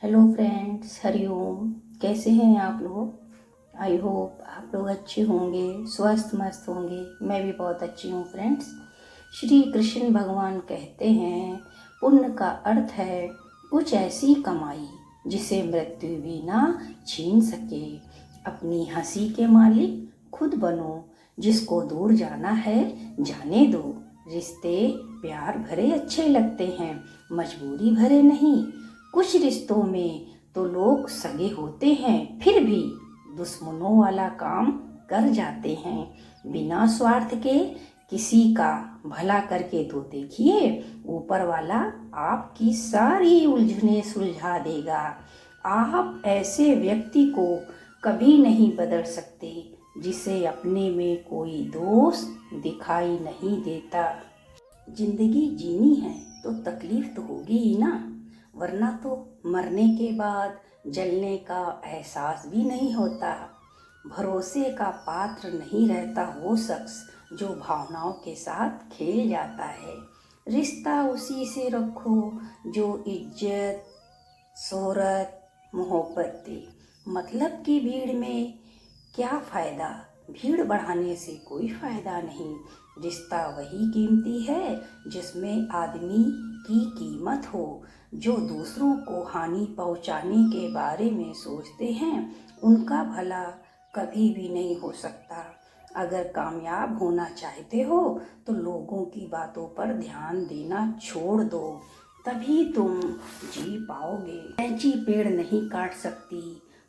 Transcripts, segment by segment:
Hello friends, Hariom. कैसे हैं आप लोग? आई होप आप लोग अच्छे होंगे, स्वस्थ मस्त होंगे। मैं भी बहुत अच्छी हूँ फ्रेंड्स। श्री कृष्ण भगवान कहते हैं, पुण्य का अर्थ है कुछ ऐसी कमाई जिसे मृत्यु भी ना छीन सके। अपनी हंसी के मालिक खुद बनो, जिसको दूर जाना है जाने दो। रिश्ते प्यार भरे अच्छे लगते हैं, मजबूरी भरे नहीं। कुछ रिश्तों में तो लोग सगे होते हैं, फिर भी दुश्मनों वाला काम कर जाते हैं। बिना स्वार्थ के किसी का भला करके तो देखिए, ऊपर वाला आपकी सारी उलझने सुलझा देगा। आप ऐसे व्यक्ति को कभी नहीं बदल सकते जिसे अपने में कोई दोष दिखाई नहीं देता। जिंदगी जीनी है तो तकलीफ तो होगी ही ना, वरना तो मरने के बाद जलने का एहसास भी नहीं होता। भरोसे का पात्र नहीं रहता वो शख्स जो भावनाओं के साथ खेल जाता है। रिश्ता उसी से रखो जो इज्जत, शोहरत, मोहब्बत दे। मतलब की भीड़ में क्या फ़ायदा? भीड़ बढ़ाने से कोई फ़ायदा नहीं। रिश्ता वही कीमती है जिसमें आदमी की कीमत हो। जो दूसरों को हानि पहुंचाने के बारे में सोचते हैं, उनका भला कभी भी नहीं हो सकता। अगर कामयाब होना चाहते हो तो लोगों की बातों पर ध्यान देना छोड़ दो, तभी तुम जी पाओगे। कैंची पेड़ नहीं काट सकती,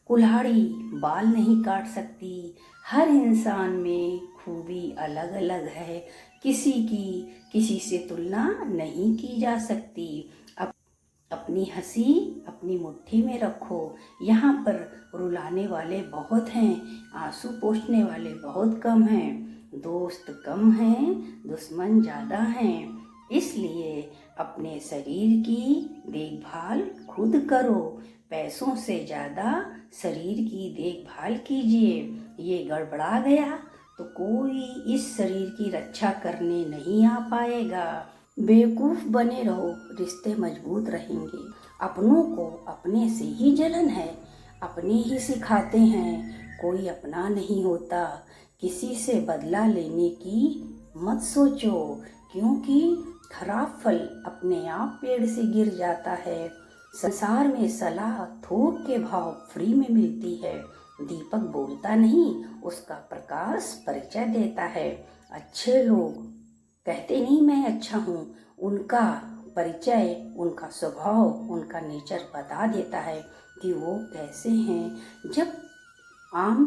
कुल्हाड़ी बाल नहीं काट सकती। हर इंसान में खूबी अलग अलग है, किसी की किसी से तुलना नहीं की जा सकती। अपनी हंसी अपनी मुट्ठी में रखो। यहाँ पर रुलाने वाले बहुत हैं, आंसू पोंछने वाले बहुत कम हैं। दोस्त कम हैं, दुश्मन ज़्यादा हैं। इसलिए अपने शरीर की देखभाल खुद करो। पैसों से ज़्यादा शरीर की देखभाल कीजिए। ये गड़बड़ा गया तो कोई इस शरीर की रक्षा करने नहीं आ पाएगा। बेवकूफ़ बने रहो, रिश्ते मजबूत रहेंगे। अपनों को अपने से ही जलन है, अपने ही सिखाते हैं, कोई अपना नहीं होता। किसी से बदला लेने की मत सोचो, क्योंकि खराब फल अपने आप पेड़ से गिर जाता है। संसार में सलाह थोक के भाव फ्री में मिलती है। दीपक बोलता नहीं, उसका प्रकाश परिचय देता है। अच्छे लोग कहते नहीं मैं अच्छा हूँ, उनका परिचय, उनका स्वभाव, उनका नेचर बता देता है कि वो कैसे हैं। जब आम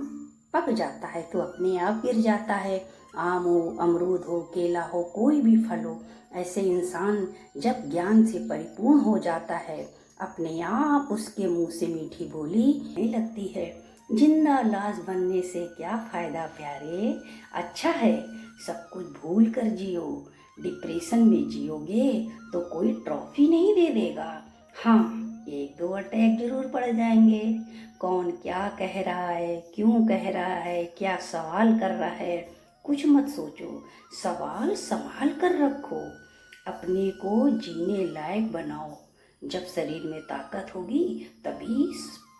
पक जाता है तो अपने आप गिर जाता है। आम हो, अमरूद हो, केला हो, कोई भी फल हो, ऐसे इंसान जब ज्ञान से परिपूर्ण हो जाता है, अपने आप उसके मुंह से मीठी बोली नहीं लगती है। जिंदा लाश बनने से क्या फ़ायदा प्यारे? अच्छा है सब कुछ भूल कर जियो। डिप्रेशन में जियोगे तो कोई ट्रॉफी नहीं दे देगा। हाँ, एक दो अटैक जरूर पड़ जाएंगे। कौन क्या कह रहा है, क्यों कह रहा है, क्या सवाल कर रहा है, कुछ मत सोचो। सवाल संभाल कर रखो, अपने को जीने लायक बनाओ। जब शरीर में ताकत होगी तभी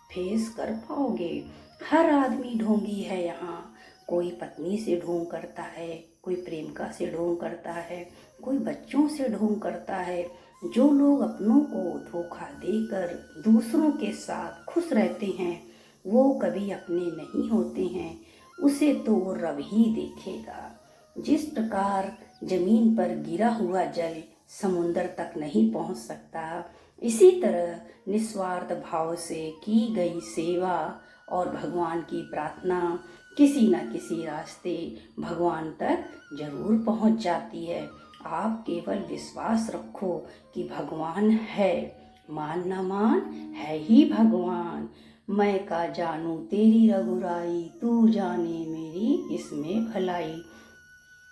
फेस कर पाओगे। हर आदमी ढोंगी है यहाँ। कोई पत्नी से ढोंग करता है, कोई प्रेमिका से ढोंग करता है, कोई बच्चों से ढोंग करता है। जो लोग अपनों को धोखा देकर दूसरों के साथ खुश रहते हैं, वो कभी अपने नहीं होते हैं। उसे तो वो रब ही देखेगा। जिस प्रकार जमीन पर गिरा हुआ जल समुंदर तक नहीं पहुंच सकता, इसी तरह निस्वार्थ भाव से की गई सेवा और भगवान की प्रार्थना किसी न किसी रास्ते भगवान तक जरूर पहुंच जाती है। आप केवल विश्वास रखो कि भगवान है। मान न मान है ही भगवान। मैं का जानू तेरी रघुराई, तू जाने मेरी किसमें भलाई।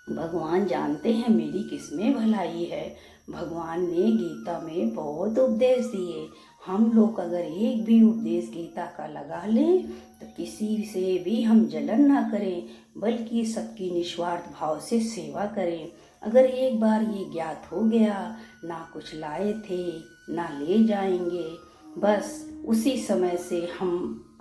भगवान जानते हैं मेरी किसमें भलाई है। भगवान ने गीता में बहुत उपदेश दिए। हम लोग अगर एक भी उपदेश गीता का लगा लें तो किसी से भी हम जलन ना करें, बल्कि सबकी निस्वार्थ भाव से सेवा करें। अगर एक बार ये ज्ञात हो गया, ना कुछ लाए थे ना ले जाएंगे, बस उसी समय से हम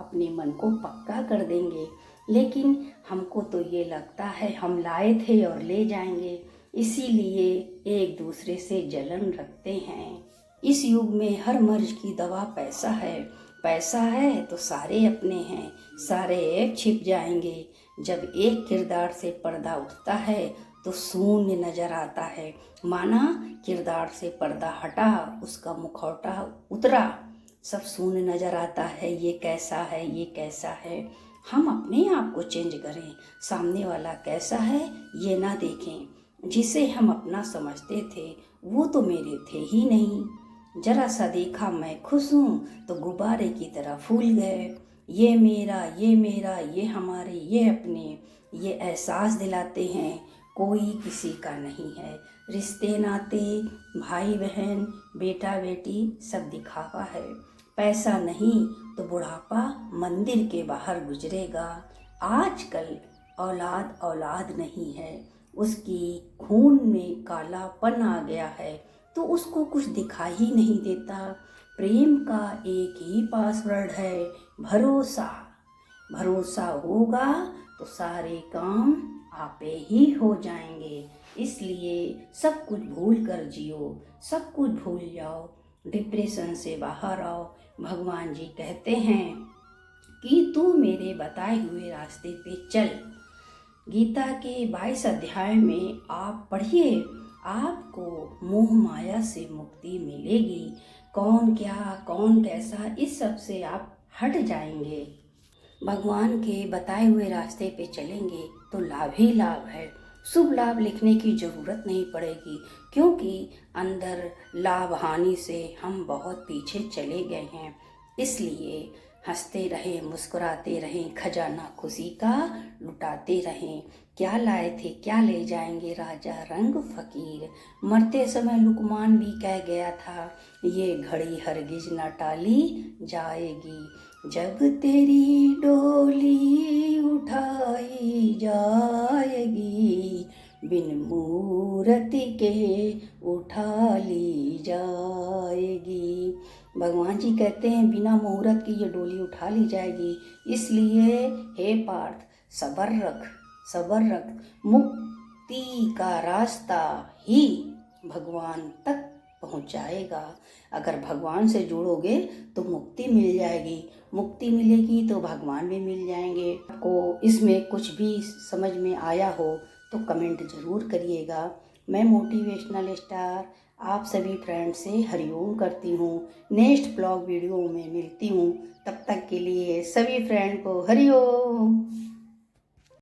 अपने मन को पक्का कर देंगे। लेकिन हमको तो ये लगता है हम लाए थे और ले जाएंगे, इसीलिए एक दूसरे से जलन रखते हैं। इस युग में हर मर्ज की दवा पैसा है। पैसा है तो सारे अपने हैं, सारे एक छिप जाएंगे। जब एक किरदार से पर्दा उठता है तो शून्य नजर आता है। माना किरदार से पर्दा हटा, उसका मुखौटा उतरा, सब शून्य नजर आता है। ये कैसा है, ये कैसा है। हम अपने आप को चेंज करें, सामने वाला कैसा है ये ना देखें। जिसे हम अपना समझते थे वो तो मेरे थे ही नहीं। जरा सा देखा मैं खुश हूँ तो गुब्बारे की तरह फूल गए। ये मेरा, ये मेरा, ये हमारे, ये अपने, ये एहसास दिलाते हैं कोई किसी का नहीं है। रिश्ते नाते, भाई बहन, बेटा बेटी सब दिखावा है। पैसा नहीं तो बुढ़ापा मंदिर के बाहर गुजरेगा। आजकल औलाद औलाद नहीं है, उसकी खून में कालापन आ गया है तो उसको कुछ दिखाई ही नहीं देता। प्रेम का एक ही पासवर्ड है, भरोसा। भरोसा होगा तो सारे काम आपे ही हो जाएंगे। इसलिए सब कुछ भूल कर जियो, सब कुछ भूल जाओ, डिप्रेशन से बाहर आओ। भगवान जी कहते हैं कि तू मेरे बताए हुए रास्ते पे चल। गीता के 22 अध्याय में आप पढ़िए, आपको मोह माया से मुक्ति मिलेगी। कौन क्या, कौन कैसा, इस सब से आप हट जाएंगे। भगवान के बताए हुए रास्ते पे चलेंगे तो लाभ ही लाभ है। शुभ लाभ लिखने की ज़रूरत नहीं पड़ेगी, क्योंकि अंदर लाभ हानि से हम बहुत पीछे चले गए हैं। इसलिए हंसते रहें, मुस्कुराते रहें, खजाना खुशी का लुटाते रहें। क्या लाए थे क्या ले जाएंगे राजा रंग फकीर। मरते समय लुकमान भी कह गया था, ये घड़ी हरगिज न टाली जाएगी। जब तेरी डोली उठाई जाएगी, बिन मूरति के उठा ली जाएगी। भगवान जी कहते हैं बिना मुहूर्त की ये डोली उठा ली जाएगी। इसलिए हे पार्थ, सबर रख, सबर रख। मुक्ति का रास्ता ही भगवान तक पहुंचाएगा। अगर भगवान से जुड़ोगे तो मुक्ति मिल जाएगी, मुक्ति मिलेगी तो भगवान भी मिल जाएंगे। आपको इसमें कुछ भी समझ में आया हो तो कमेंट ज़रूर करिएगा। मैं मोटिवेशनल स्टार आप सभी फ्रेंड से हरिओम करती हूँ। नेक्स्ट ब्लॉग वीडियो में मिलती हूँ, तब तक के लिए सभी फ्रेंड को हरिओम।